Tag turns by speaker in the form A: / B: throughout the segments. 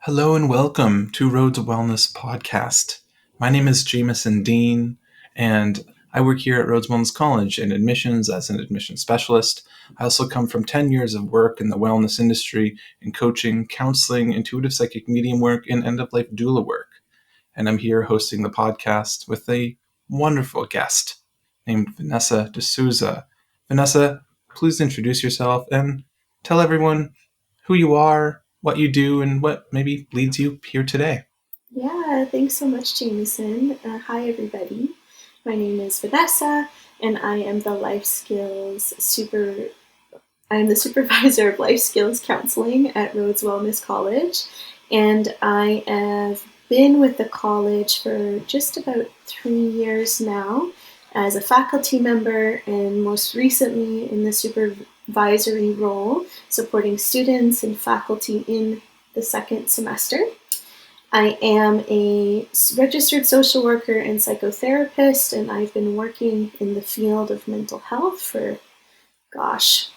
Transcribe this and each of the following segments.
A: Hello and welcome to Rhodes Wellness Podcast. My name is Jameson Dean, and I work here at Rhodes Wellness College in admissions as an admissions specialist. I also come from 10 years of work in the wellness industry in coaching, counseling, intuitive psychic medium work, and end-of-life doula work. And I'm here hosting the podcast with a wonderful guest named Vanessa de Souza. Vanessa, please introduce yourself and tell everyone who you are, what you do, and what maybe leads you here today.
B: Yeah, thanks so much, Jameson. Hi, everybody. My name is Vanessa, and I am the Supervisor of Life Skills Counseling at Rhodes Wellness College, and I have been with the college for just about 3 years now as a faculty member, and most recently in the supervisory role, supporting students and faculty in the second semester. I am a registered social worker and psychotherapist, and I've been working in the field of mental health for,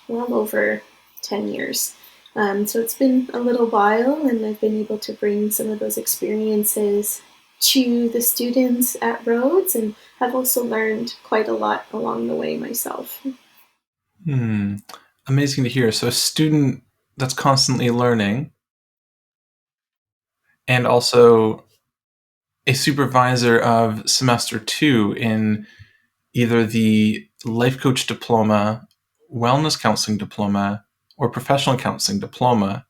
B: well over 10 years. So it's been a little while, and I've been able to bring some of those experiences to the students at Rhodes, and have also learned quite a lot along the way myself.
A: Amazing to hear. So a student that's constantly learning, and also a supervisor of semester 2 in either the life coach diploma, wellness counseling diploma, or professional counseling diploma.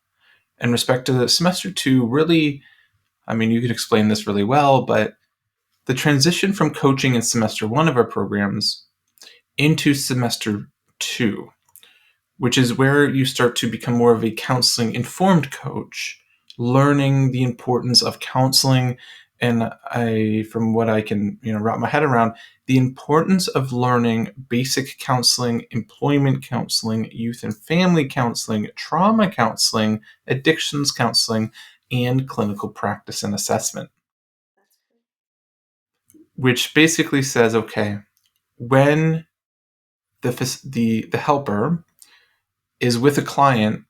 A: In respect to the semester 2, really, you could explain this really well, but the transition from coaching in semester 1 of our programs into semester 2, which is where you start to become more of a counseling-informed coach, learning the importance of counseling. And from what I can, wrap my head around, the importance of learning basic counseling, employment counseling, youth and family counseling, trauma counseling, addictions counseling, and clinical practice and assessment. Which basically says, okay, when the helper is with a client,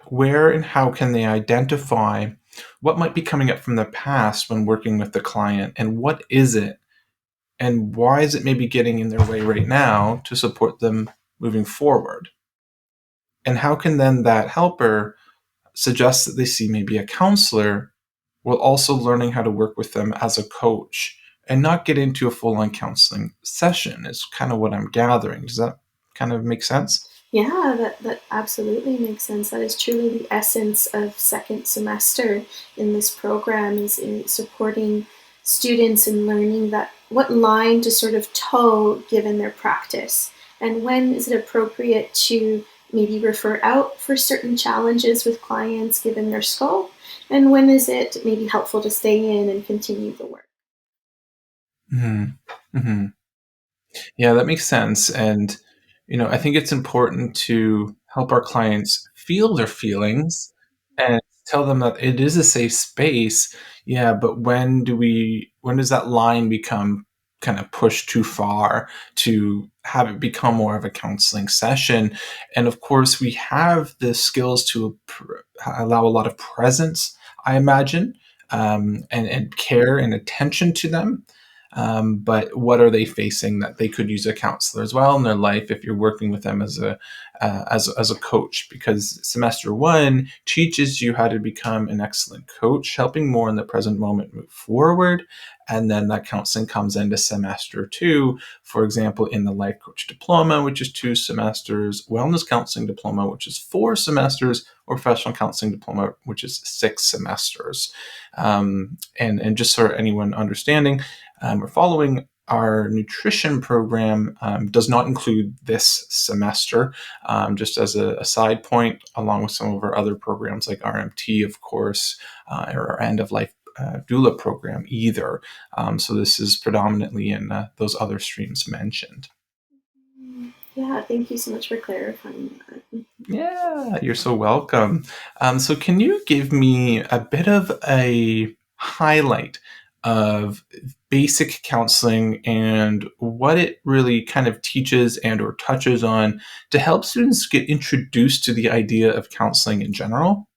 A: where and how can they identify what might be coming up from the past when working with the client, and what is it, and why is it maybe getting in their way right now to support them moving forward? And how can then that helper suggest that they see maybe a counselor, while also learning how to work with them as a coach and not get into a full-on counseling session is kind of what I'm gathering. Does that kind of make sense?
B: Yeah, that absolutely makes sense. That is truly the essence of second semester in this program, is in supporting students in learning that what line to sort of toe given their practice, and when is it appropriate to maybe refer out for certain challenges with clients given their scope, and when is it maybe helpful to stay in and continue the work.
A: Mm-hmm. Mm-hmm. Yeah, that makes sense. And, I think it's important to help our clients feel their feelings and tell them that it is a safe space. Yeah, but when does that line become kind of pushed too far to have it become more of a counseling session? And of course, we have the skills to allow a lot of presence, I imagine, and care and attention to them. But what are they facing that they could use a counselor as well in their life if you're working with them as a coach? Because semester 1 teaches you how to become an excellent coach, helping more in the present moment move forward. And then that counseling comes into semester 2, for example, in the life coach diploma, which is 2 semesters, wellness counseling diploma, which is 4 semesters, or professional counseling diploma, which is 6 semesters. And just so anyone understanding, or following, our nutrition program does not include this semester, just as a side point, along with some of our other programs like RMT, of course, or our end-of-life doula program either. So this is predominantly in those other streams mentioned.
B: Yeah, thank you so much for clarifying that.
A: Yeah, you're so welcome. So can you give me a bit of a highlight of basic counseling and what it really kind of teaches and or touches on to help students get introduced to the idea of counseling in general?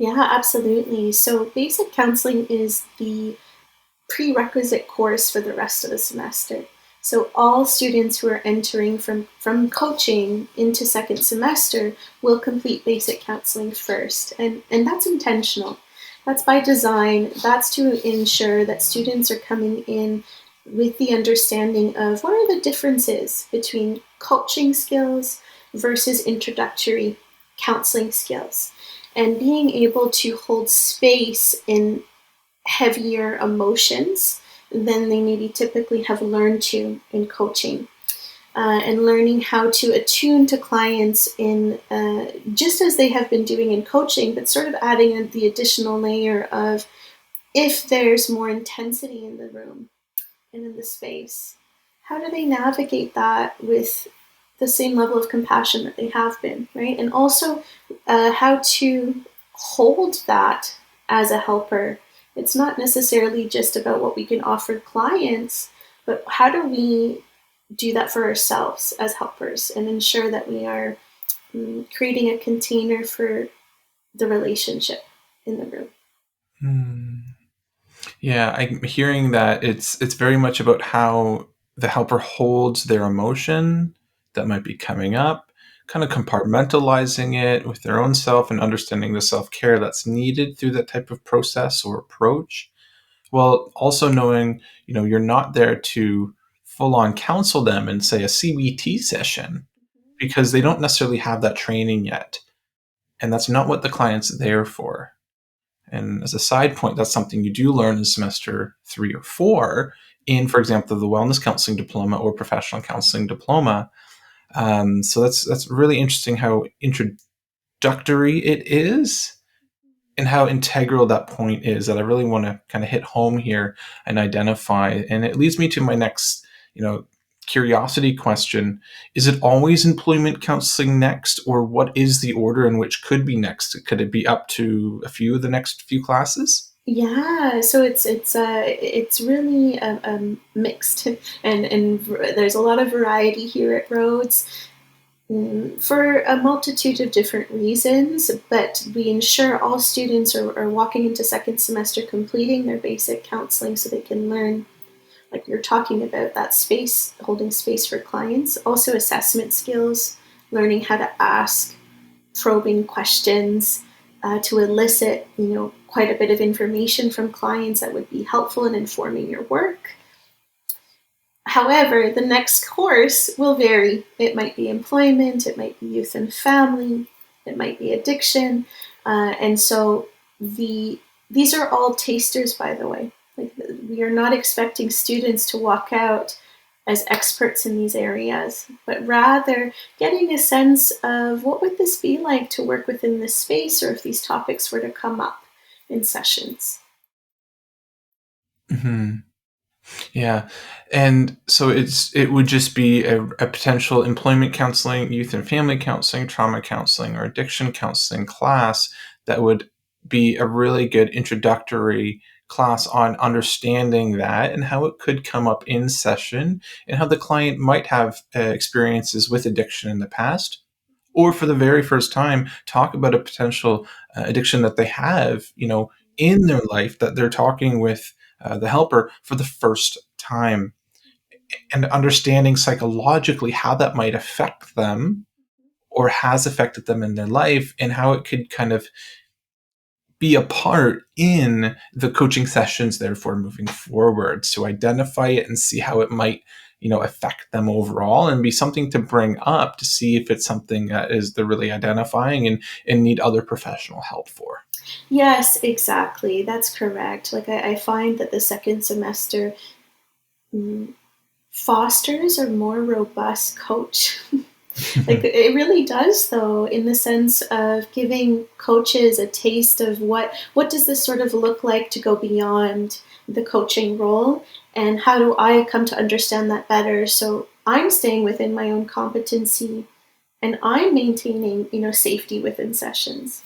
B: Yeah, absolutely. So basic counseling is the prerequisite course for the rest of the semester. So all students who are entering from coaching into second semester will complete basic counseling first. And that's intentional. That's by design. That's to ensure that students are coming in with the understanding of what are the differences between coaching skills versus introductory counseling skills. And being able to hold space in heavier emotions than they maybe typically have learned to in coaching. And learning how to attune to clients in just as they have been doing in coaching, but sort of adding in the additional layer of if there's more intensity in the room and in the space, how do they navigate that with the same level of compassion that they have been, right? And also how to hold that as a helper. It's not necessarily just about what we can offer clients, but how do we do that for ourselves as helpers and ensure that we are creating a container for the relationship in the room.
A: Hmm. Yeah, I'm hearing that it's very much about how the helper holds their emotion that might be coming up, kind of compartmentalizing it with their own self and understanding the self-care that's needed through that type of process or approach. While also knowing, you're not there to full on counsel them in, say, a CBT session because they don't necessarily have that training yet. And that's not what the client's there for. And as a side point, that's something you do learn in semester 3 or 4 in, for example, the Wellness Counseling Diploma or Professional Counseling Diploma. So that's really interesting how introductory it is and how integral that point is that I really want to kind of hit home here and identify. And it leads me to my next, curiosity question. Is it always employment counseling next, or what is the order in which could be next? Could it be up to a few of the next few classes?
B: Yeah, so it's really mixed, and there's a lot of variety here at Rhodes. For a multitude of different reasons, but we ensure all students are walking into second semester completing their basic counseling so they can learn, like you're talking about, that space, holding space for clients, also assessment skills, learning how to ask probing questions to elicit, quite a bit of information from clients that would be helpful in informing your work. However, the next course will vary. It might be employment, it might be youth and family, it might be addiction. And so these are all tasters, by the way. Like, we are not expecting students to walk out as experts in these areas, but rather getting a sense of what would this be like to work within this space, or if these topics were to come up in sessions.
A: Mm-hmm. Yeah. And so it would just be a potential employment counseling, youth and family counseling, trauma counseling, or addiction counseling class that would be a really good introductory class on understanding that and how it could come up in session and how the client might have experiences with addiction in the past, or for the very first time talk about a potential addiction that they have, in their life, that they're talking with the helper for the first time, and understanding psychologically how that might affect them or has affected them in their life, and how it could kind of be a part in the coaching sessions, therefore moving forward, to identify it and see how it might affect them overall, and be something to bring up to see if it's something that is they're really identifying and need other professional help for.
B: Yes, exactly. That's correct. Like, I find that the second semester mm, fosters a more robust coach. Like, it really does, though, in the sense of giving coaches a taste of what does this sort of look like to go beyond the coaching role, and how do I come to understand that better, so I'm staying within my own competency and I'm maintaining, safety within sessions.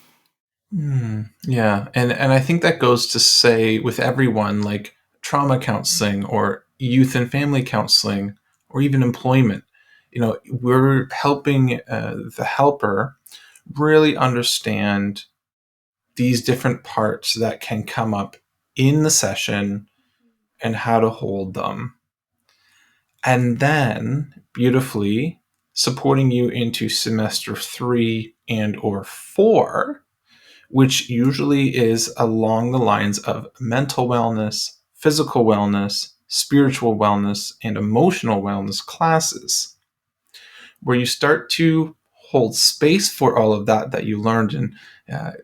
A: Yeah, and I think that goes to say with everyone, like trauma counseling or youth and family counseling or even employment. We're helping the helper really understand these different parts that can come up in the session and how to hold them. And then beautifully supporting you into semester 3 and or 4, which usually is along the lines of mental wellness, physical wellness, spiritual wellness, and emotional wellness classes, where you start to hold space for all of that you learned in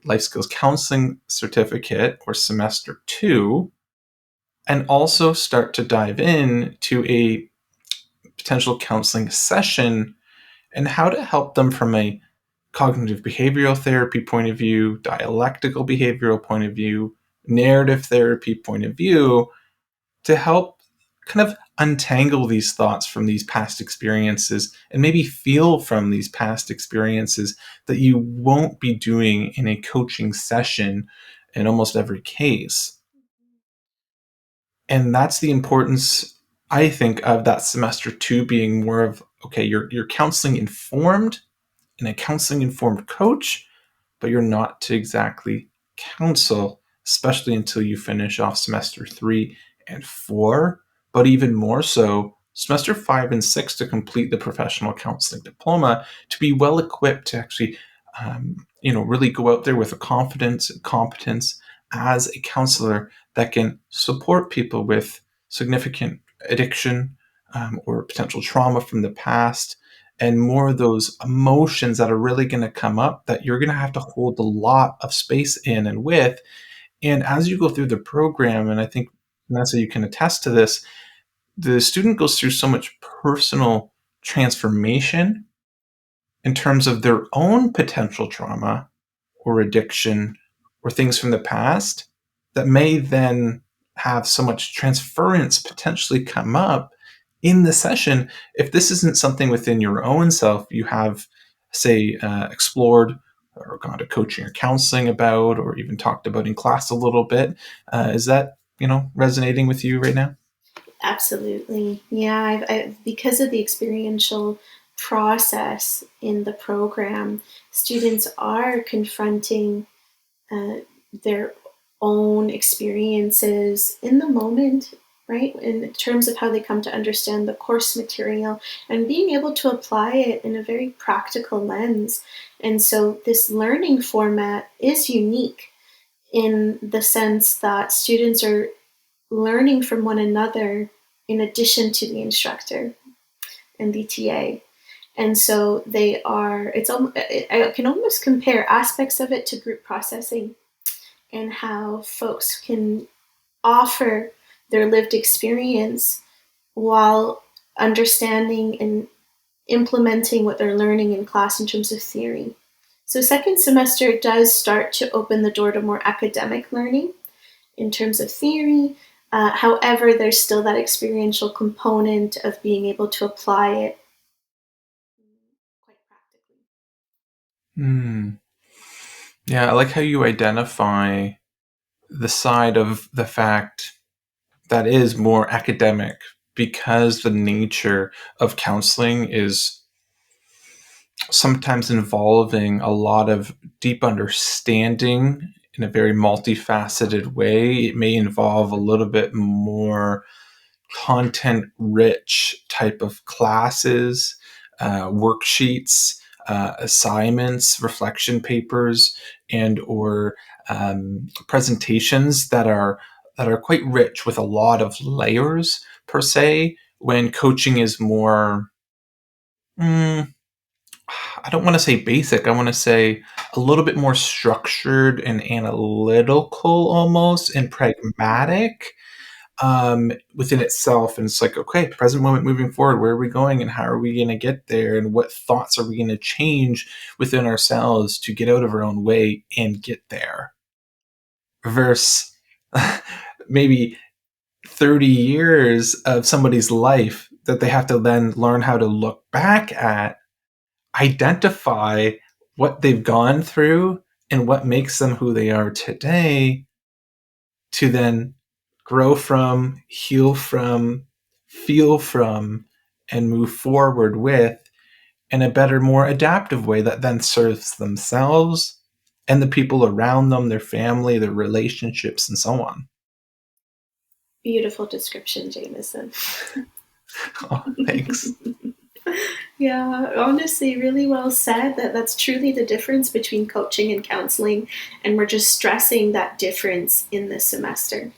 A: Life Skills Counseling Certificate or Semester 2, and also start to dive in to a potential counseling session and how to help them from a cognitive behavioral therapy point of view, dialectical behavioral point of view, narrative therapy point of view, to help kind of untangle these thoughts from these past experiences and maybe feel from these past experiences that you won't be doing in a coaching session in almost every case. And that's the importance, I think, of that semester 2 being more of, okay, you're counseling informed and a counseling informed coach, but you're not to exactly counsel, especially until you finish off semester 3 and 4, but even more so, semester 5 and 6 to complete the professional counseling diploma, to be well equipped to actually, really go out there with a confidence and competence as a counselor that can support people with significant addiction or potential trauma from the past, and more of those emotions that are really going to come up that you're going to have to hold a lot of space in and with. And as you go through the program, and I think, Vanessa, you can attest to this, the student goes through so much personal transformation in terms of their own potential trauma or addiction or things from the past that may then have so much transference potentially come up in the session. If this isn't something within your own self you have, say, explored or gone to coaching or counseling about, or even talked about in class a little bit, is that resonating with you right now?
B: Absolutely. Yeah, because of the experiential process in the program, students are confronting uh, their own experiences in the moment, right? In terms of how they come to understand the course material and being able to apply it in a very practical lens. And so this learning format is unique in the sense that students are learning from one another in addition to the instructor and the TA. And so I can almost compare aspects of it to group processing and how folks can offer their lived experience while understanding and implementing what they're learning in class in terms of theory. So second semester does start to open the door to more academic learning in terms of theory. However, there's still that experiential component of being able to apply it quite practically.
A: Hmm. Yeah, I like how you identify the side of the fact that is more academic, because the nature of counseling is sometimes involving a lot of deep understanding in a very multifaceted way. It may involve a little bit more content rich type of classes, worksheets, assignments, reflection papers, and or presentations that are quite rich with a lot of layers per se, when coaching is more, I don't want to say basic. I want to say a little bit more structured and analytical almost, and pragmatic within itself. And it's like, okay, present moment moving forward, where are we going and how are we going to get there? And what thoughts are we going to change within ourselves to get out of our own way and get there? Versus maybe 30 years of somebody's life that they have to then learn how to look back at, identify what they've gone through and what makes them who they are today, to then grow from, heal from, feel from, and move forward with in a better, more adaptive way that then serves themselves and the people around them, their family, their relationships, and so on.
B: Beautiful description, Jameson.
A: Oh, thanks.
B: Yeah, honestly, really well said. That's truly the difference between coaching and counseling, and we're just stressing that difference in this semester.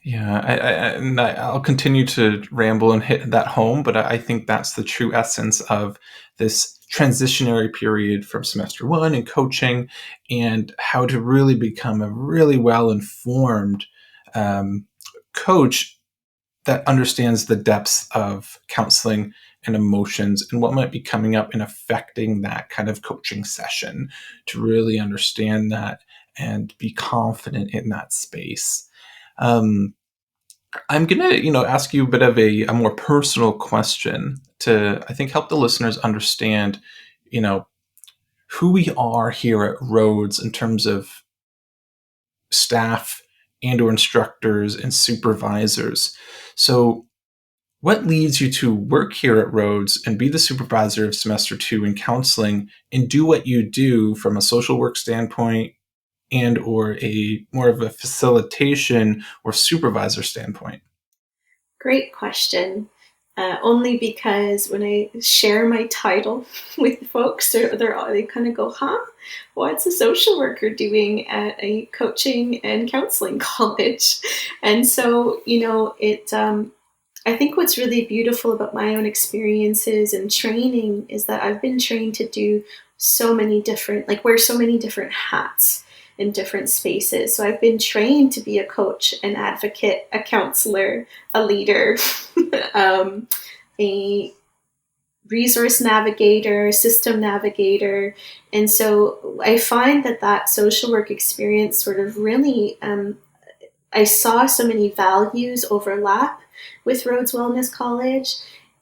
A: Yeah, I'll continue to ramble and hit that home, but I think that's the true essence of this transitionary period from semester one in coaching, and how to really become a really well-informed um, coach that understands the depths of counseling and emotions and what might be coming up and affecting that kind of coaching session, to really understand that and be confident in that space. Um, I'm gonna, ask you a bit of a more personal question to, I think, help the listeners understand, you know, who we are here at Rhodes in terms of staff and or instructors and supervisors. So what leads you to work here at Rhodes and be the supervisor of semester 2 in counseling and do what you do from a social work standpoint and or a more of a facilitation or supervisor standpoint?
B: Great question. Only because when I share my title with folks, they kind of go, "Huh? What's a social worker doing at a coaching and counseling college?" And so, I think what's really beautiful about my own experiences and training is that I've been trained to do so many different, like wear so many different hats in different spaces. So I've been trained to be a coach, an advocate, a counselor, a leader, um, a resource navigator, system navigator. And so I find that social work experience sort of really, I saw so many values overlap with Rhodes Wellness College.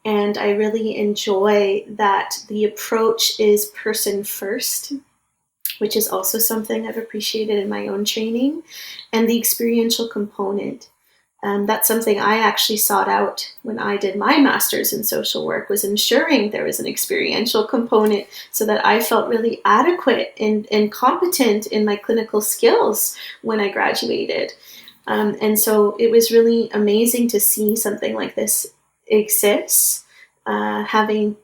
B: And I really enjoy that the approach is person first, which is also something I've appreciated in my own training, and the experiential component. That's something I actually sought out when I did my master's in social work, was ensuring there was an experiential component so that I felt really adequate and competent in my clinical skills when I graduated. And so it was really amazing to see something like this exist, having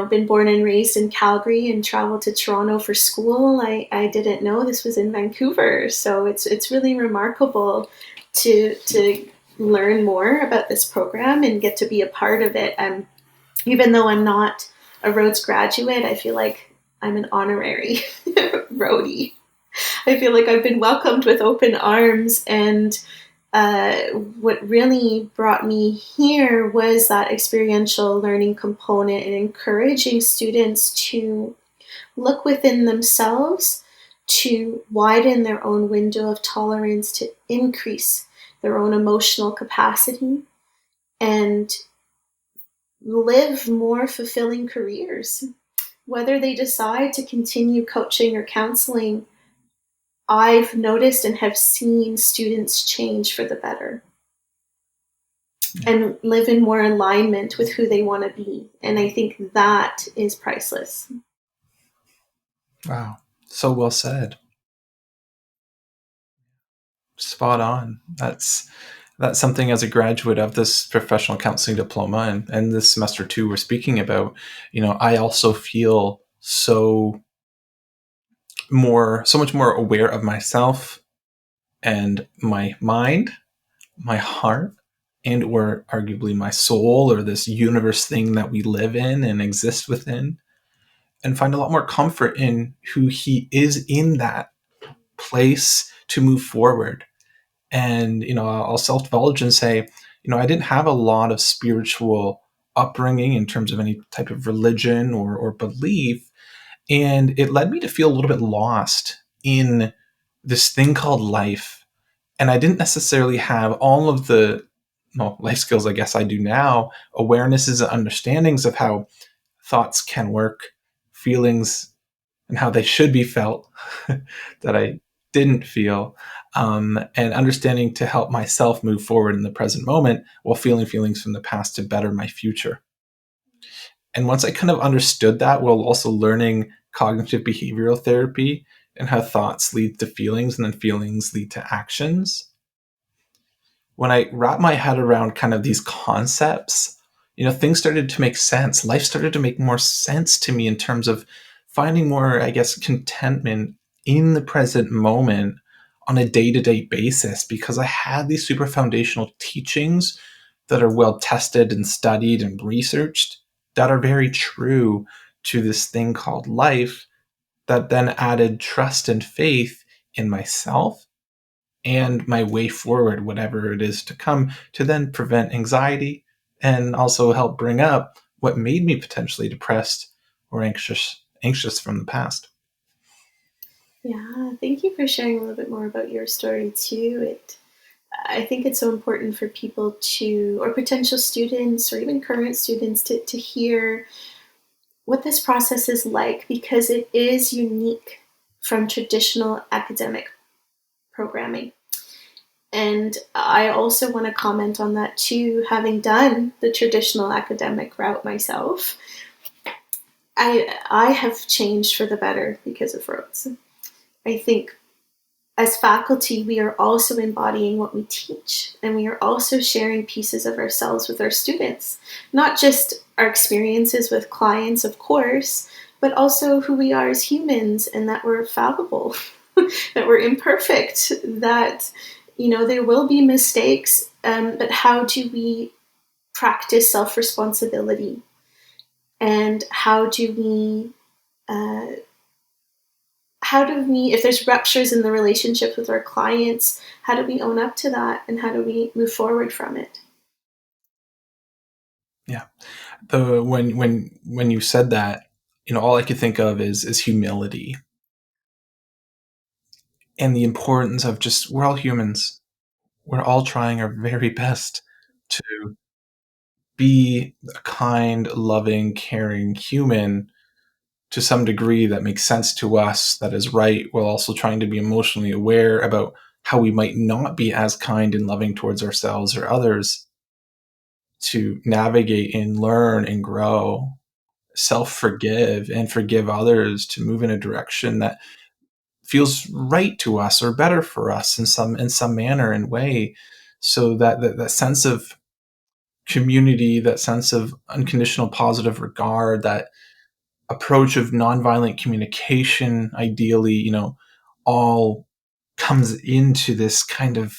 B: been born and raised in Calgary and traveled to Toronto for school. I didn't know this was in Vancouver. So it's really remarkable to learn more about this program and get to be a part of it. Even though I'm not a Rhodes graduate, I feel like I'm an honorary roadie. I feel like I've been welcomed with open arms, and what really brought me here was that experiential learning component and encouraging students to look within themselves, to widen their own window of tolerance, to increase their own emotional capacity, and live more fulfilling careers. Whether they decide to continue coaching or counseling, I've noticed and have seen students change for the better and live in more alignment with who they want to be. And I think that is priceless.
A: Wow. So well said. Spot on. That's something, as a graduate of this professional counseling diploma and this semester 2 we're speaking about, I also feel so much more aware of myself and my mind, my heart, and or arguably my soul, or this universe thing that we live in and exist within, and find a lot more comfort in who he is in that place to move forward. And, I'll self-divulge and say, I didn't have a lot of spiritual upbringing in terms of any type of religion or belief. And it led me to feel a little bit lost in this thing called life. And I didn't necessarily have all of the life skills I guess I do now, awarenesses and understandings of how thoughts can work, feelings, and how they should be felt that I didn't feel, and understanding to help myself move forward in the present moment while feeling feelings from the past to better my future. And once I kind of understood that, while also learning cognitive behavioral therapy and how thoughts lead to feelings and then feelings lead to actions. When I wrapped my head around kind of these concepts, things started to make sense. Life started to make more sense to me in terms of finding more, I guess, contentment in the present moment on a day-to-day basis, because I had these super foundational teachings that are well tested and studied and researched that are very true to this thing called life, that then added trust and faith in myself and my way forward, whatever it is to come, to then prevent anxiety and also help bring up what made me potentially depressed or anxious from the past.
B: Yeah, thank you for sharing a little bit more about your story too. I think it's so important for people to, or potential students, or even current students, to hear what this process is like, because it is unique from traditional academic programming. And I also want to comment on that too, having done the traditional academic route myself. I have changed for the better because of Rhodes. I think as faculty, we are also embodying what we teach, and we are also sharing pieces of ourselves with our students, not just our experiences with clients, of course, but also who we are as humans, and that we're fallible, that we're imperfect, that, there will be mistakes, but how do we practice self-responsibility? And uh, if there's ruptures in the relationship with our clients, how do we own up to that, and how do we move forward from it?
A: Yeah. When you said that, all I could think of is humility and the importance of just, we're all humans. We're all trying our very best to be a kind, loving, caring human to some degree that makes sense to us, that is right, while also trying to be emotionally aware about how we might not be as kind and loving towards ourselves or others, to navigate and learn and grow, self-forgive and forgive others, to move in a direction that feels right to us or better for us in some manner and way, so that sense of community, that sense of unconditional positive regard, that approach of nonviolent communication, ideally, all comes into this kind of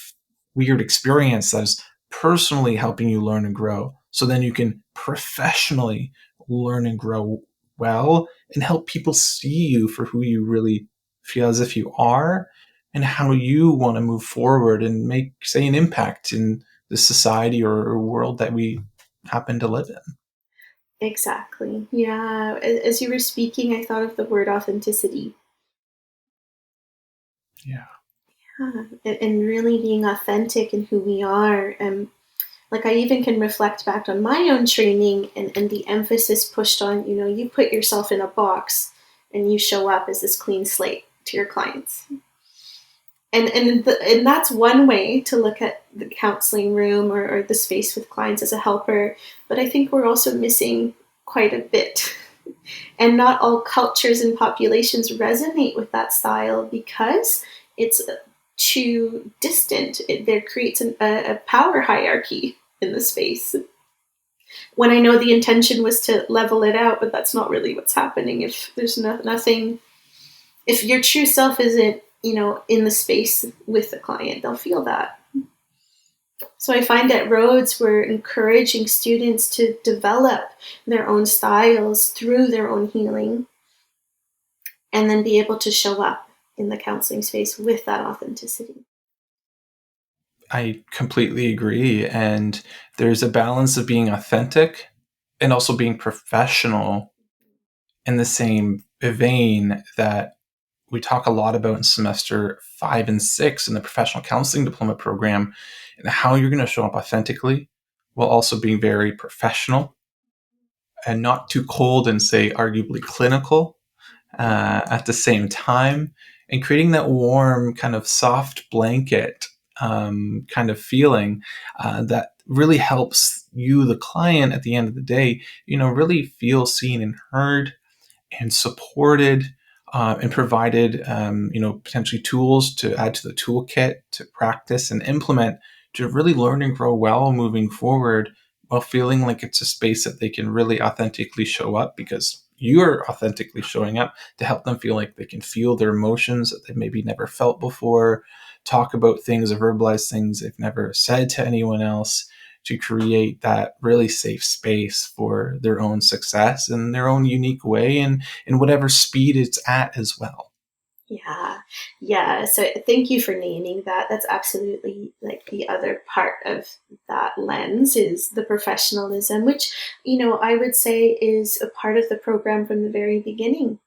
A: weird experience that is personally helping you learn and grow. So then you can professionally learn and grow well and help people see you for who you really feel as if you are, and how you want to move forward and make, say, an impact in the society or world that we happen to live in.
B: Exactly. Yeah. As you were speaking, I thought of the word authenticity.
A: Yeah.
B: Yeah. And really being authentic in who we are. And like, I even can reflect back on my own training, and the emphasis pushed on, you put yourself in a box and you show up as this clean slate to your clients. And that's one way to look at the counseling room, or the space with clients as a helper. But I think we're also missing quite a bit. And not all cultures and populations resonate with that style, because it's too distant. There creates a power hierarchy in the space. When I know the intention was to level it out, but that's not really what's happening. If there's nothing, if your true self isn't, in the space with the client, they'll feel that. So I find at Rhodes, we're encouraging students to develop their own styles through their own healing, and then be able to show up in the counseling space with that authenticity.
A: I completely agree. And there's a balance of being authentic and also being professional in the same vein that we talk a lot about in semester 5 and 6 in the professional counseling diploma program, and how you're going to show up authentically while also being very professional and not too cold and, say, arguably clinical at the same time, and creating that warm kind of soft blanket kind of feeling that really helps you, the client, at the end of the day, really feel seen and heard and supported, and provided, potentially tools to add to the toolkit to practice and implement to really learn and grow well moving forward, while feeling like it's a space that they can really authentically show up, because you're authentically showing up to help them feel like they can feel their emotions that they've maybe never felt before, talk about things or verbalize things they've never said to anyone else, to create that really safe space for their own success in their own unique way, and in whatever speed it's at as well.
B: Yeah. Yeah. So thank you for naming that. That's absolutely like the other part of that lens is the professionalism, which, I would say is a part of the program from the very beginning.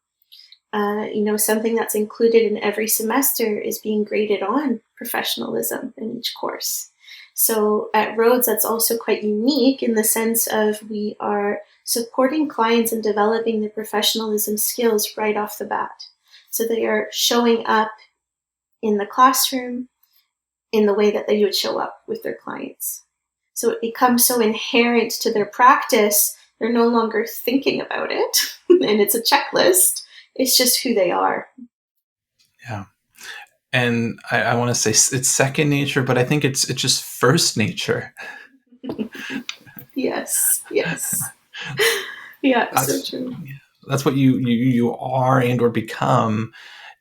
B: Something that's included in every semester is being graded on professionalism in each course. So at Rhodes, that's also quite unique in the sense of we are supporting clients in developing their professionalism skills right off the bat. So they are showing up in the classroom in the way that they would show up with their clients. So it becomes so inherent to their practice, they're no longer thinking about it, and it's a checklist. It's just who they are.
A: Yeah. And I want to say it's second nature, but I think it's just first nature.
B: Yes. Yeah, so
A: That's
B: true.
A: that's what you are and or become,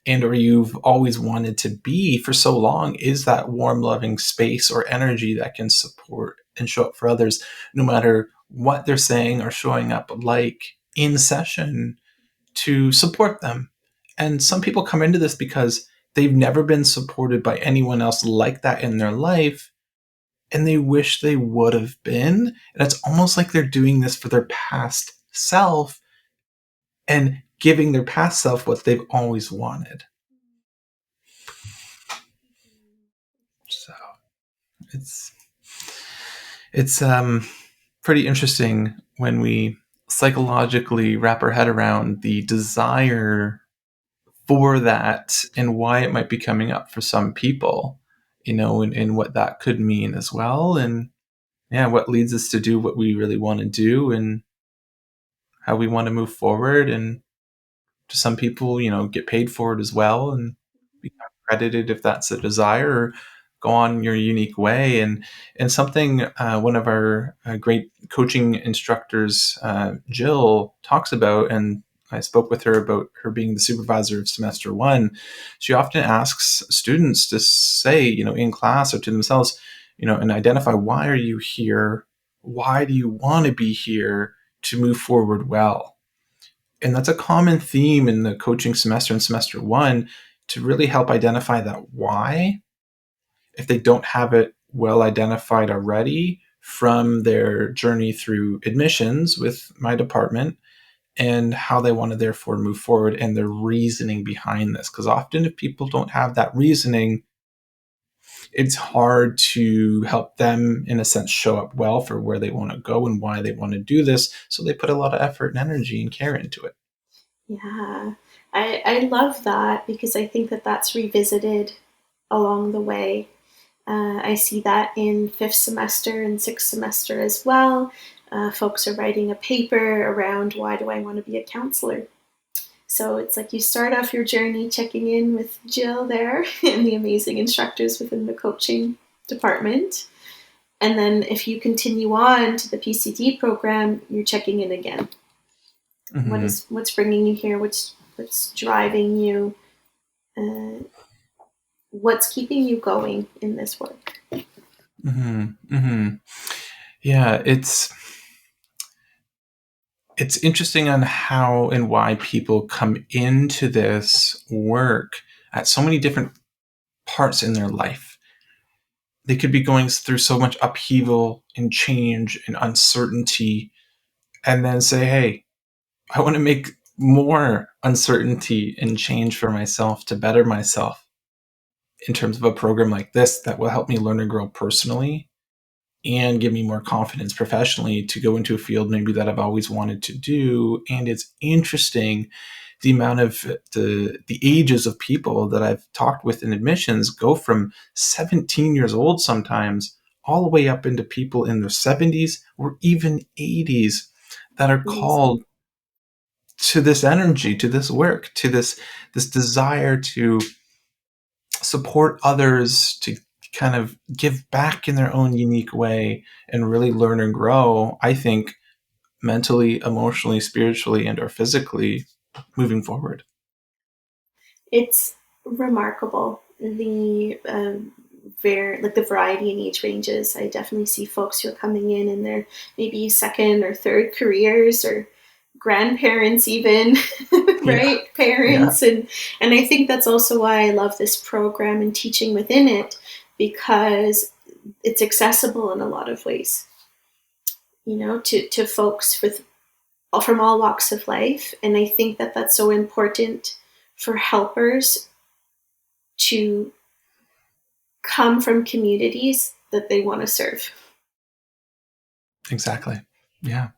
A: and or you've always wanted to be for so long, is that warm, loving space or energy that can support and show up for others, no matter what they're saying or showing up like in session, to support them. And some people come into this because they've never been supported by anyone else like that in their life, and they wish they would have been. And it's almost like they're doing this for their past self and giving their past self what they've always wanted. So it's it's pretty interesting when we psychologically wrap our head around the desire for that and why it might be coming up for some people, and what that could mean as well. And yeah, what leads us to do what we really want to do and how we want to move forward. And to some people, get paid for it as well and be credited if that's a desire, or go on your unique way. And something one of our great coaching instructors, Jill, talks about, and I spoke with her about her being the supervisor of semester one. She often asks students to say, in class or to themselves, and identify, why are you here? Why do you want to be here to move forward well? And that's a common theme in the coaching semester and semester one, to really help identify that why, if they don't have it well identified already from their journey through admissions with my department, and how they want to therefore move forward and their reasoning behind this. Because often if people don't have that reasoning, it's hard to help them, in a sense, show up well for where they want to go and why they want to do this. So they put a lot of effort and energy and care into it.
B: Yeah. I love that because I think that that's revisited along the way. I see that in fifth semester and sixth semester as well. Folks are writing a paper around why do I want to be a counselor? So it's like you start off your journey checking in with Jill there and the amazing instructors within the coaching department. And then if you continue on to the PCD program, you're checking in again.
A: Mm-hmm.
B: What's bringing you here? What's driving you? What's keeping you going in this work?
A: Mm-hmm. Mm-hmm. Yeah, it's interesting on how and why people come into this work at so many different parts in their life. They could be going through so much upheaval and change and uncertainty, and then say, hey, I want to make more uncertainty and change for myself to better myself in terms of a program like this that will help me learn and grow personally and give me more confidence professionally to go into a field maybe that I've always wanted to do. And it's interesting the amount of the ages of people that I've talked with in admissions go from 17 years old sometimes all the way up into people in their 70s or even 80s that are
B: Amazing.
A: called to this energy, to this work, to this desire to support others, to kind of give back in their own unique way and really learn and grow, I think mentally, emotionally, spiritually, and or physically moving forward.
B: It's remarkable the the variety in age ranges. I definitely see folks who are coming in their maybe second or third careers, or grandparents even,
A: Yeah.
B: right?
A: Yeah.
B: Parents. And I think that's also why I love this program and teaching within it, because it's accessible in a lot of ways, to folks from all walks of life. And I think that that's so important for helpers to come from communities that they want to serve.
A: Exactly. Yeah.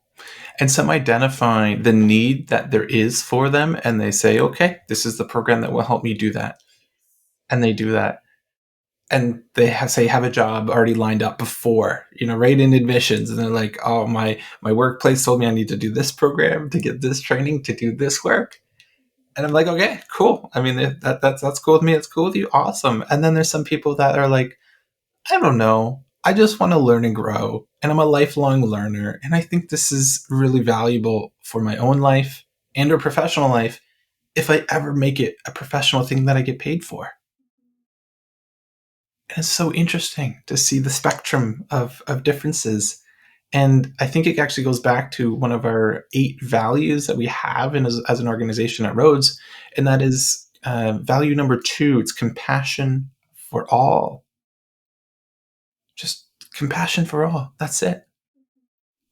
A: And some identify the need that there is for them, and they say, okay, this is the program that will help me do that. And they do that. And they have a job already lined up before, right in admissions. And they're like, oh, my workplace told me I need to do this program to get this training to do this work. And I'm like, okay, cool. I mean, that's cool with me. It's cool with you. Awesome. And then there's some people that are like, I don't know. I just want to learn and grow. And I'm a lifelong learner. And I think this is really valuable for my own life and or professional life if I ever make it a professional thing that I get paid for. And it's so interesting to see the spectrum of differences. And I think it actually goes back to one of our 8 values that we have as an organization at Rhodes. And that is value number 2. It's compassion for all. Just compassion for all. That's it.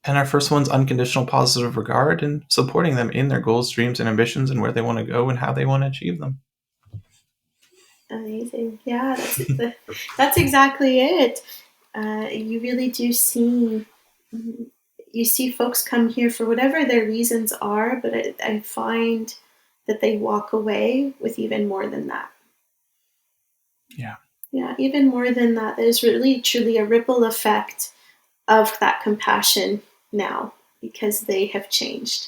A: And our first one's unconditional positive regard and supporting them in their goals, dreams, and ambitions and where they want to go and how they want to achieve them.
B: Amazing. Yeah, that's exactly it. You really do see folks come here for whatever their reasons are, but I find that they walk away with even more than that.
A: Yeah.
B: Yeah, even more than that. There's really truly a ripple effect of that compassion now, because they have changed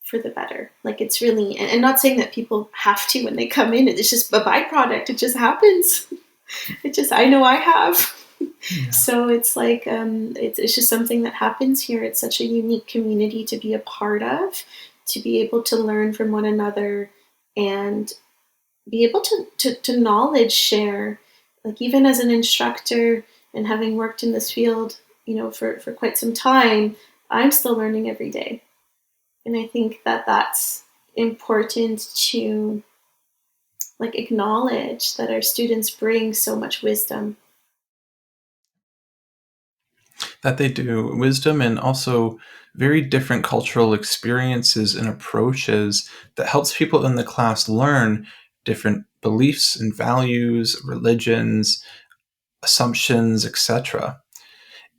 B: for the better. Like, it's really, and not saying that people have to when they come in, it's just a byproduct. It just happens. I know I have.
A: Yeah.
B: So it's like, it's just something that happens here. It's such a unique community to be a part of, to be able to learn from one another and be able to knowledge share. Like, even as an instructor and having worked in this field, for quite some time, I'm still learning every day. And I think that that's important to acknowledge, that our students bring so much wisdom.
A: That they do. Wisdom and also very different cultural experiences and approaches that helps people in the class learn different beliefs and values, religions, assumptions, etc.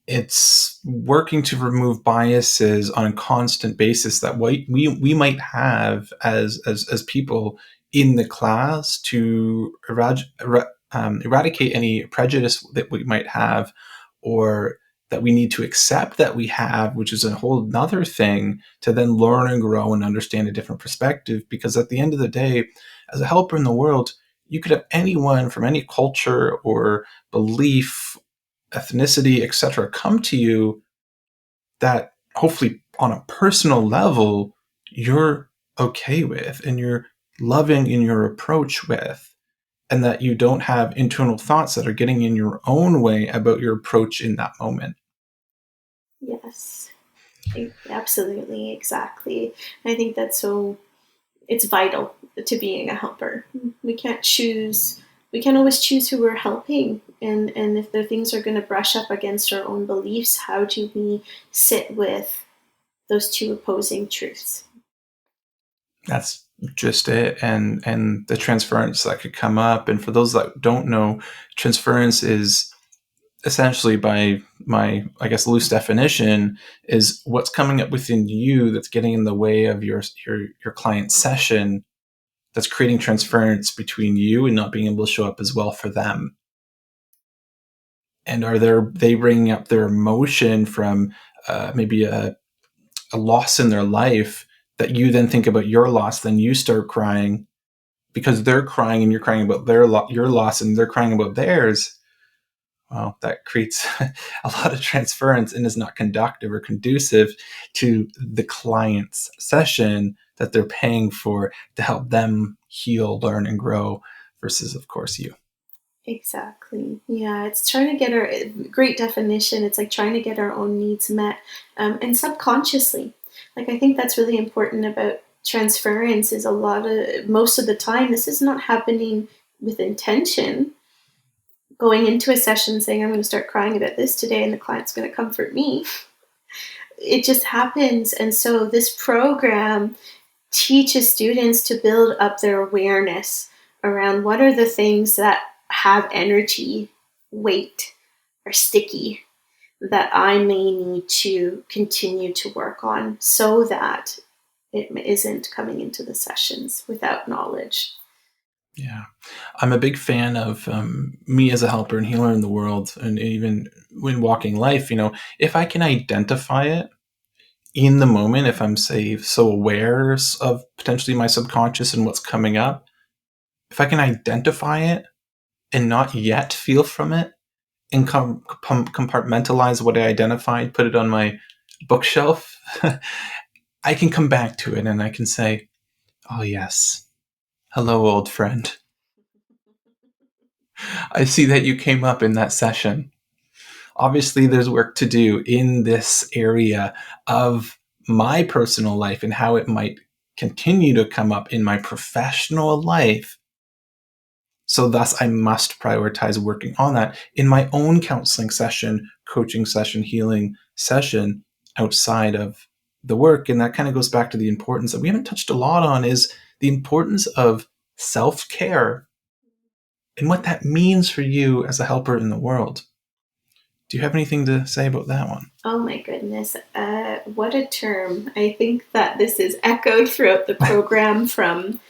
A: It's working to remove biases on a constant basis that we might have as people in the class, to eradicate any prejudice that we might have, or that we need to accept that we have, which is a whole nother thing, to then learn and grow and understand a different perspective. Because at the end of the day, as a helper in the world, you could have anyone from any culture or belief, ethnicity, etc., come to you that hopefully on a personal level you're okay with and you're loving in your approach with, and that you don't have internal thoughts that are getting in your own way about your approach in that moment.
B: Yes, absolutely, exactly. I think that's it's vital to being a helper. We can't always choose who we're helping. And if the things are going to brush up against our own beliefs, how do we sit with those two opposing truths?
A: That's just it. And the transference that could come up. And for those that don't know, transference is essentially, by my, I guess, loose definition, is what's coming up within you that's getting in the way of your client's session, that's creating transference between you and not being able to show up as well for them. And they bringing up their emotion from maybe a loss in their life that you then think about your loss, then you start crying because they're crying and you're crying about your loss and they're crying about theirs. Well, that creates a lot of transference and is not conductive or conducive to the client's session that they're paying for to help them heal, learn, and grow versus, of course, you.
B: Exactly. Yeah, it's trying to get our great definition. It's like trying to get our own needs met, and subconsciously. Like I think that's really important about transference. Is most of the time this is not happening with intention. Going into a session saying I'm going to start crying about this today, and the client's going to comfort me. It just happens, and so this program teaches students to build up their awareness around what are the things that have energy, weight, or sticky that I may need to continue to work on so that it isn't coming into the sessions without knowledge.
A: Yeah. I'm a big fan of me as a helper and healer in the world, and even when walking life, if I can identify it in the moment, if I'm, say, so aware of potentially my subconscious and what's coming up, if I can identify it and not yet feel from it and compartmentalize what I identified, put it on my bookshelf, I can come back to it and I can say, oh, yes. Hello, old friend. I see that you came up in that session. Obviously, there's work to do in this area of my personal life and how it might continue to come up in my professional life. So thus, I must prioritize working on that in my own counseling session, coaching session, healing session outside of the work. And that kind of goes back to the importance that we haven't touched a lot on, is the importance of self-care and what that means for you as a helper in the world. Do you have anything to say about that one?
B: Oh my goodness, what a term. I think that this is echoed throughout the program from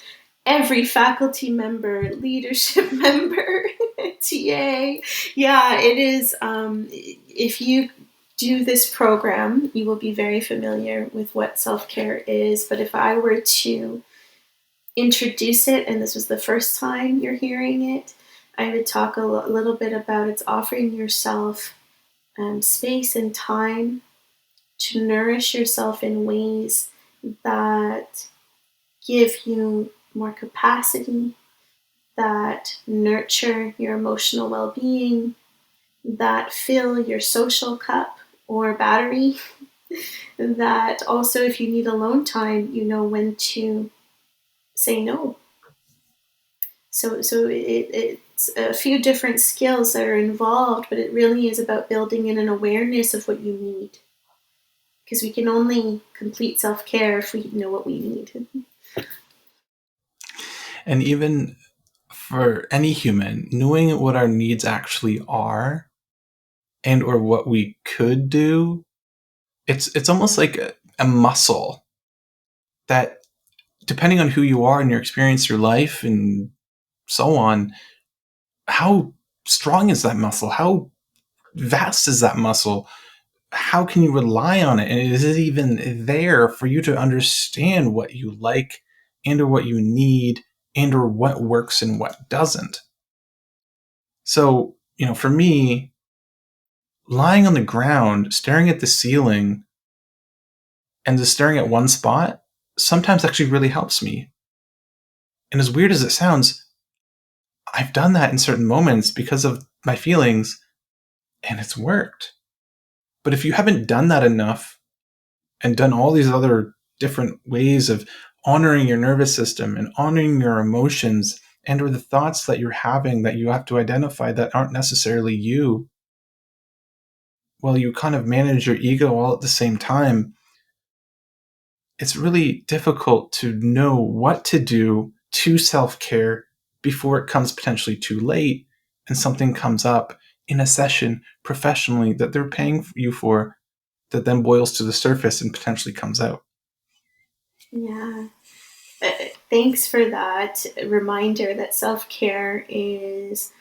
B: every faculty member, leadership member, TA. Yeah, it is. If you do this program, you will be very familiar with what self-care is. But if I were to introduce it, and this was the first time you're hearing it, I would talk a little bit about it's offering yourself space and time to nourish yourself in ways that give you more capacity, that nurture your emotional well-being, that fill your social cup or battery, that also if you need alone time, you know when to say no. So it's a few different skills that are involved, but it really is about building in an awareness of what you need. Because we can only complete self-care if we know what we need.
A: And even for any human, knowing what our needs actually are and or what we could do, it's almost like a muscle that, depending on who you are and your experience, your life, and so on, how strong is that muscle? How vast is that muscle? How can you rely on it? And is it even there for you to understand what you like and or what you need and or what works and what doesn't? So, for me, lying on the ground, staring at the ceiling, and just staring at one spot sometimes actually really helps me. And as weird as it sounds, I've done that in certain moments because of my feelings, and it's worked. But if you haven't done that enough and done all these other different ways of honoring your nervous system and honoring your emotions and or the thoughts that you're having that you have to identify that aren't necessarily you, well, you kind of manage your ego all at the same time, it's really difficult to know what to do to self-care before it comes potentially too late and something comes up in a session professionally that they're paying you for that then boils to the surface and potentially comes out.
B: Yeah. Thanks for that reminder that self-care is,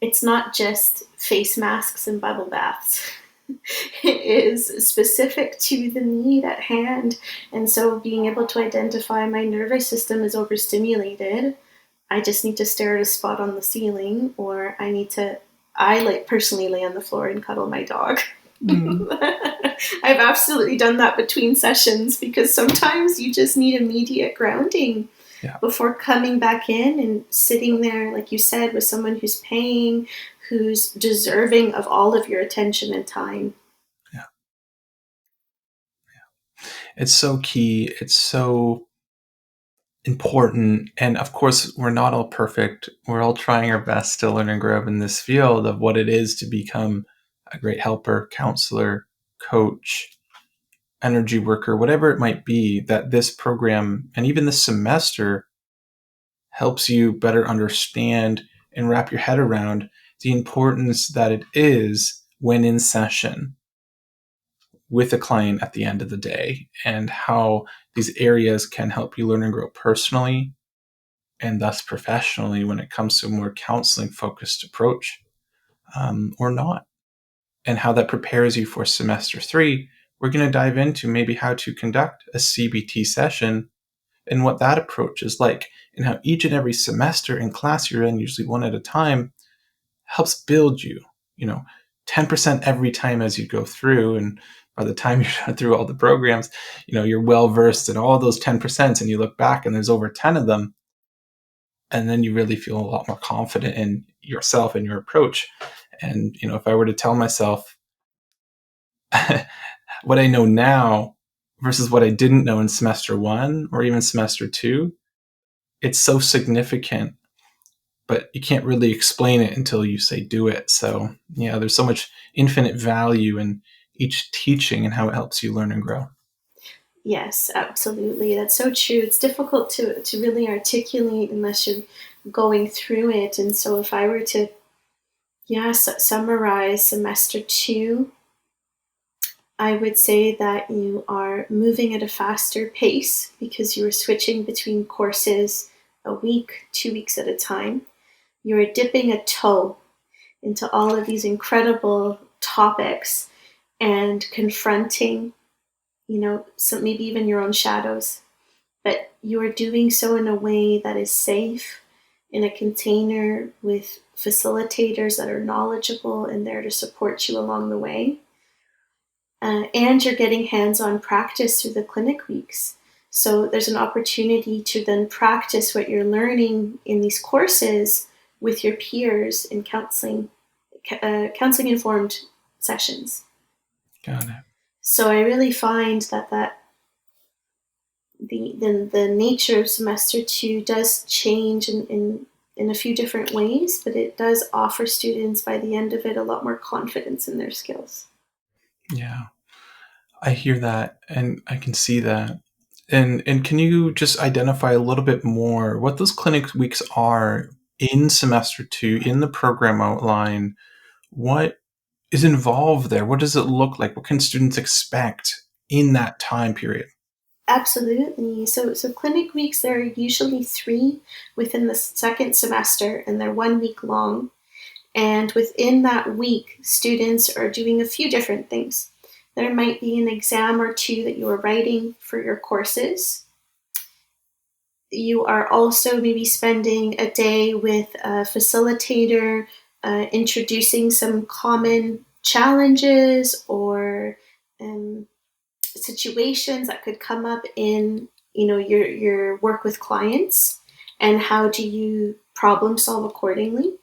B: it's not just face masks and bubble baths. is specific to the need at hand. And so being able to identify my nervous system is overstimulated. I just need to stare at a spot on the ceiling, or I like personally lay on the floor and cuddle my dog.
A: Mm.
B: I've absolutely done that between sessions because sometimes you just need immediate grounding before coming back in and sitting there, like you said, with someone who's paying, who's deserving of all of your attention and time.
A: Yeah. It's so key. It's so important. And of course, we're not all perfect. We're all trying our best to learn and grow in this field of what it is to become a great helper, counselor, coach, energy worker, whatever it might be, that this program and even this semester helps you better understand and wrap your head around the importance that it is when in session with a client at the end of the day, and how these areas can help you learn and grow personally and thus professionally when it comes to a more counseling focused approach, or not, and how that prepares you for semester 3. We're going to dive into maybe how to conduct a CBT session and what that approach is like, and how each and every semester and class you're in, usually one at a time, helps build you, 10% every time as you go through. And by the time you're through all the programs, you're well versed in all those 10%, and you look back and there's over 10 of them. And then you really feel a lot more confident in yourself and your approach. And, if I were to tell myself what I know now versus what I didn't know in semester 1 or even semester 2, it's so significant, but you can't really explain it until you say do it. So yeah, there's so much infinite value in each teaching and how it helps you learn and grow.
B: Yes, absolutely. That's so true. It's difficult to really articulate unless you're going through it. And so if I were to, summarize semester 2, I would say that you are moving at a faster pace because you are switching between courses a week, 2 weeks at a time. You are dipping a toe into all of these incredible topics and confronting, some maybe even your own shadows. But you are doing so in a way that is safe, in a container with facilitators that are knowledgeable and there to support you along the way. And you're getting hands-on practice through the clinic weeks. So there's an opportunity to then practice what you're learning in these courses with your peers in counseling-informed sessions.
A: Got it.
B: So I really find that the nature of semester 2 does change in a few different ways, but it does offer students by the end of it a lot more confidence in their skills.
A: Yeah, I hear that and I can see that. And can you just identify a little bit more what those clinic weeks are in semester 2 in the program outline? What is involved there? What does it look like? What can students expect in that time period?
B: Absolutely. So clinic weeks, there are usually 3 within the second semester, and they're 1 week long. And within that week, students are doing a few different things. There might be an exam or 2 that you are writing for your courses. You are also maybe spending a day with a facilitator, introducing some common challenges or situations that could come up in your work with clients, and how do you problem solve accordingly.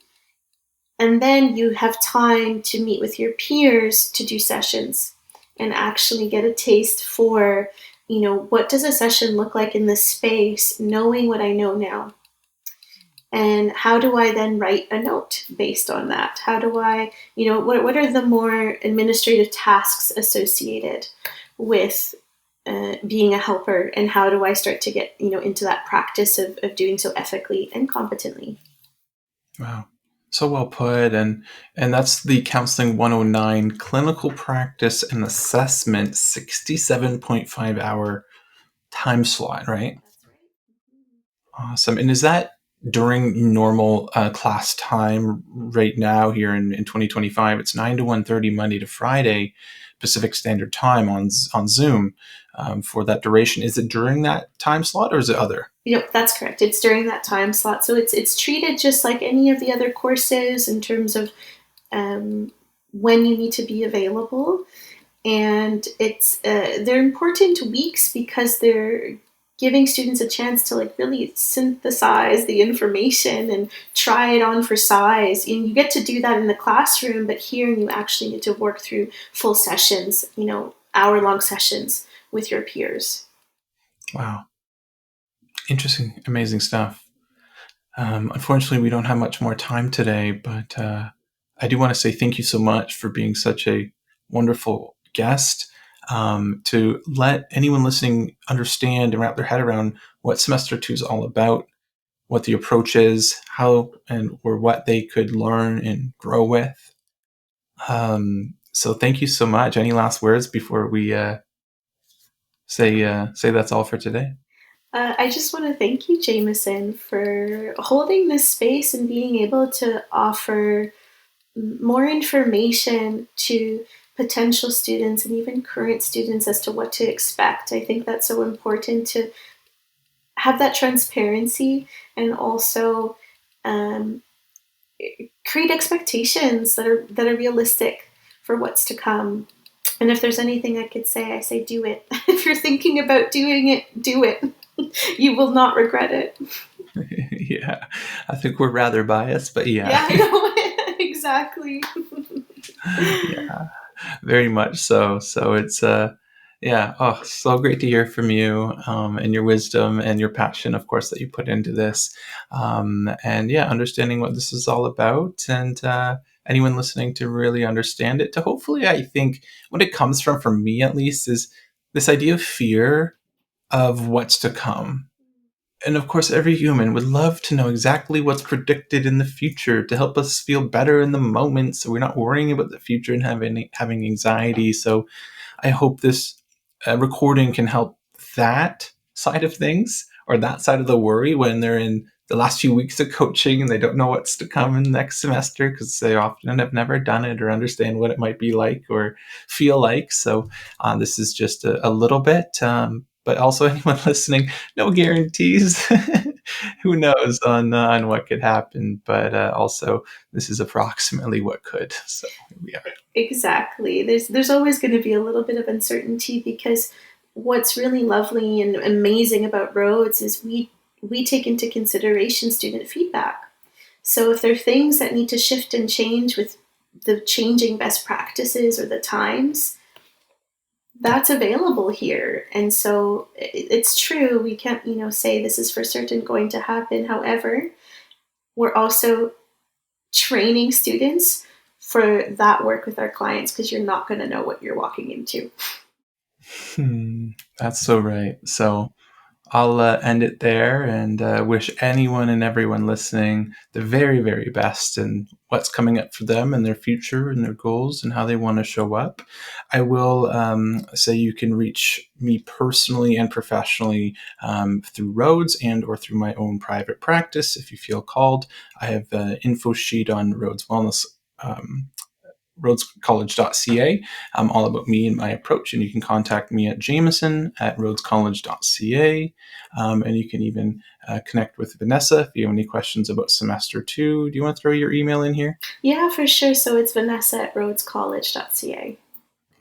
B: And then you have time to meet with your peers to do sessions and actually get a taste for, what does a session look like in this space, knowing what I know now. And how do I then write a note based on that? How do I, what are the more administrative tasks associated with being a helper, and how do I start to get, into that practice of doing so ethically and competently?
A: Wow. So well put. And that's the Counseling 109 clinical practice and assessment 67.5 hour time slot, right?
B: That's right.
A: Awesome. And is that during normal class time right now here in 2025, it's 9 to 1:30 Monday to Friday, Pacific Standard Time on Zoom for that duration. Is it during that time slot or is it other?
B: Yep, that's correct. It's during that time slot. So it's treated just like any of the other courses in terms of when you need to be available. And they're important weeks because they're giving students a chance to like really synthesize the information and try it on for size. And you get to do that in the classroom, but here you actually get to work through full sessions, hour-long sessions with your peers.
A: Wow. Interesting, amazing stuff. Unfortunately, we don't have much more time today, but I do want to say thank you so much for being such a wonderful guest, to let anyone listening understand and wrap their head around what Semester 2 is all about, what the approach is, how or what they could learn and grow with. So thank you so much. Any last words before we say that's all for today?
B: I just want to thank you, Jameson, for holding this space and being able to offer more information to potential students and even current students as to what to expect. I think that's so important to have that transparency and also create expectations that are realistic for what's to come. And if there's anything I could say, I say do it. If you're thinking about doing it, do it. You will not regret it.
A: Yeah, I think we're rather biased, but yeah.
B: Yeah, I know. Exactly.
A: Yeah, very much so. So it's so great to hear from you, and your wisdom and your passion, of course, that you put into this, and understanding what this is all about, and anyone listening to really understand it. To hopefully, I think what it comes from, for me at least, is this idea of fear of what's to come. And of course, every human would love to know exactly what's predicted in the future to help us feel better in the moment, so we're not worrying about the future and having anxiety. So I hope this recording can help that side of things, or that side of the worry, when they're in the last few weeks of coaching and they don't know what's to come in next semester because they often have never done it or understand what it might be like or feel like. So this is just a little bit. But also, anyone listening, no guarantees. Who knows on what could happen? But also, this is approximately what could. So here we are.
B: Exactly. There's always going to be a little bit of uncertainty because what's really lovely and amazing about Rhodes is we take into consideration student feedback. So if there are things that need to shift and change with the changing best practices or the times, that's available here. And so it's true, we can't, say this is for certain going to happen. However, we're also training students for that work with our clients because you're not going to know what you're walking into.
A: That's so right. So I'll end it there and wish anyone and everyone listening the very, very best in what's coming up for them and their future and their goals and how they want to show up. I will say you can reach me personally and professionally through Rhodes and or through my own private practice if you feel called. I have an info sheet on Rhodes Wellness rhodescollege.ca, all about me and my approach. And you can contact me at jameson@rhodescollege.ca. And you can even connect with Vanessa if you have any questions about semester 2. Do you want to throw your email in here?
B: Yeah, for sure. So it's vanessa@rhodescollege.ca.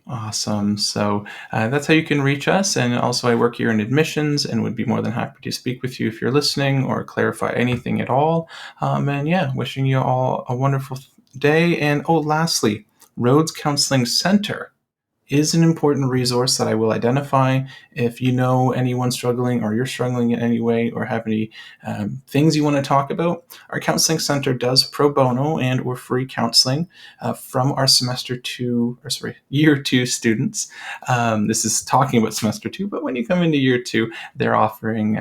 A: Awesome. So that's how you can reach us. And also, I work here in admissions and would be more than happy to speak with you if you're listening or clarify anything at all. Wishing you all a wonderful day. And lastly, Rhodes Counseling Center is an important resource that I will identify. If you know anyone struggling or you're struggling in any way or have any things you want to talk about, our Counseling Center does pro bono and or free counseling from our year 2 students. This is talking about semester 2, but when you come into year 2, they're offering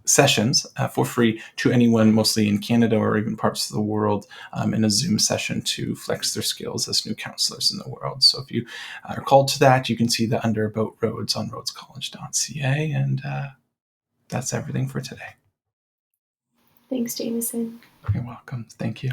A: sessions for free to anyone, mostly in Canada or even parts of the world, in a Zoom session to flex their skills as new counselors in the world. So if you are called to that, you can see that under About Rhodes on rhodescollege.ca. And that's everything for today.
B: Thanks, Jameson.
A: You're welcome. Thank you.